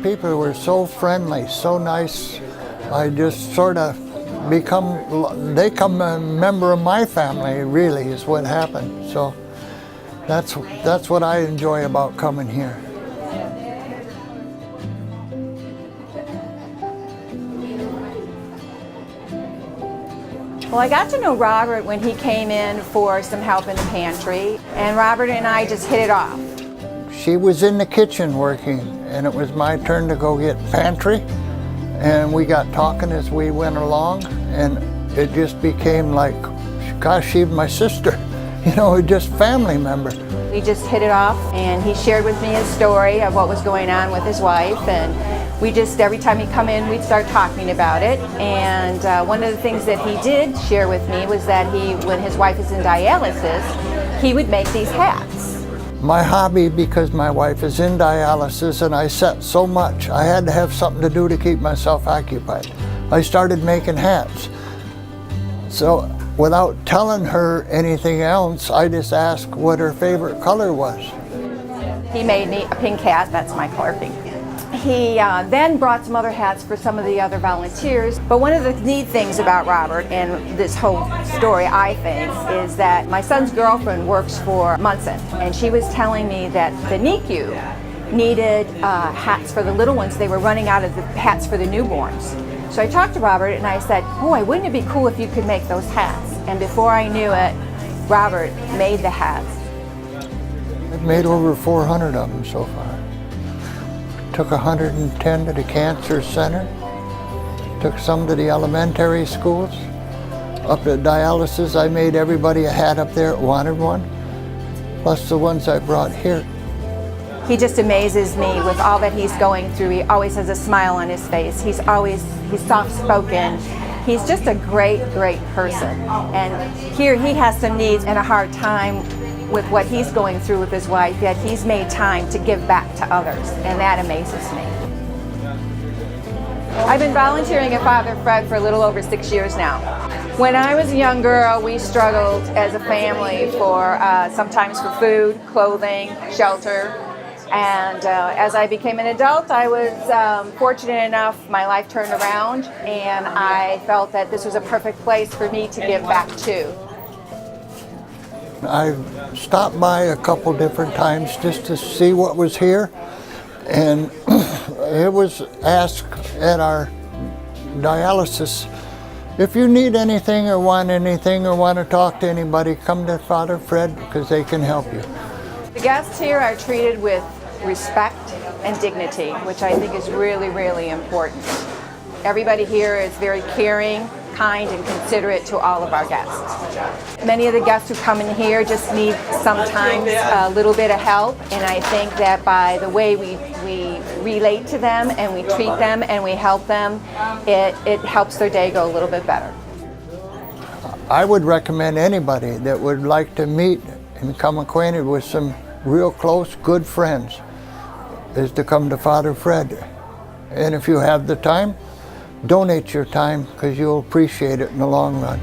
people were so friendly, so nice. I just sort of they become a member of my family, really, is what happened. So that's what I enjoy about coming here. Well, I got to know Robert when he came in for some help in the pantry, and Robert and I just hit it off. She was in the kitchen working, and it was my turn to go get pantry, and we got talking as we went along, and it just became like, gosh, she's my sister, you know, just family member. We just hit it off, and he shared with me his story of what was going on with his wife, and we just, every time he'd come in, we'd start talking about it. And one of the things that he did share with me was that when his wife is in dialysis, he would make these hats. My hobby, because my wife is in dialysis and I set so much, I had to have something to do to keep myself occupied. I started making hats. So without telling her anything else, I just asked what her favorite color was. He made me a pink hat, that's my color, pink. He then brought some other hats for some of the other volunteers. But one of the neat things about Robert and this whole story, I think, is that my son's girlfriend works for Munson, and she was telling me that the NICU needed hats for the little ones. They were running out of the hats for the newborns. So I talked to Robert and I said, boy, wouldn't it be cool if you could make those hats? And before I knew it, Robert made the hats. I've made over 400 of them so far. Took 110 to the cancer center, took some to the elementary schools. Up at dialysis, I made everybody a hat up there that wanted one, plus the ones I brought here. He just amazes me with all that he's going through. He always has a smile on his face. He's soft-spoken. He's just a great, great person. And here he has some needs and a hard time with what he's going through with his wife, yet he's made time to give back to others, and that amazes me. I've been volunteering at Father Fred for a little over 6 years now. When I was a young girl, we struggled as a family for sometimes for food, clothing, shelter, and as I became an adult, I was fortunate enough, my life turned around, and I felt that this was a perfect place for me to give back to. I stopped by a couple different times just to see what was here, and it was asked at our dialysis, if you need anything or want to talk to anybody, come to Father Fred because they can help you. The guests here are treated with respect and dignity, which I think is really, really important. Everybody here is very caring, kind, and considerate to all of our guests. Many of the guests who come in here just need sometimes a little bit of help, and I think that by the way we relate to them and we treat them and we help them, it helps their day go a little bit better. I would recommend anybody that would like to meet and become acquainted with some real close, good friends is to come to Father Fred. And if you have the time, donate your time because you'll appreciate it in the long run.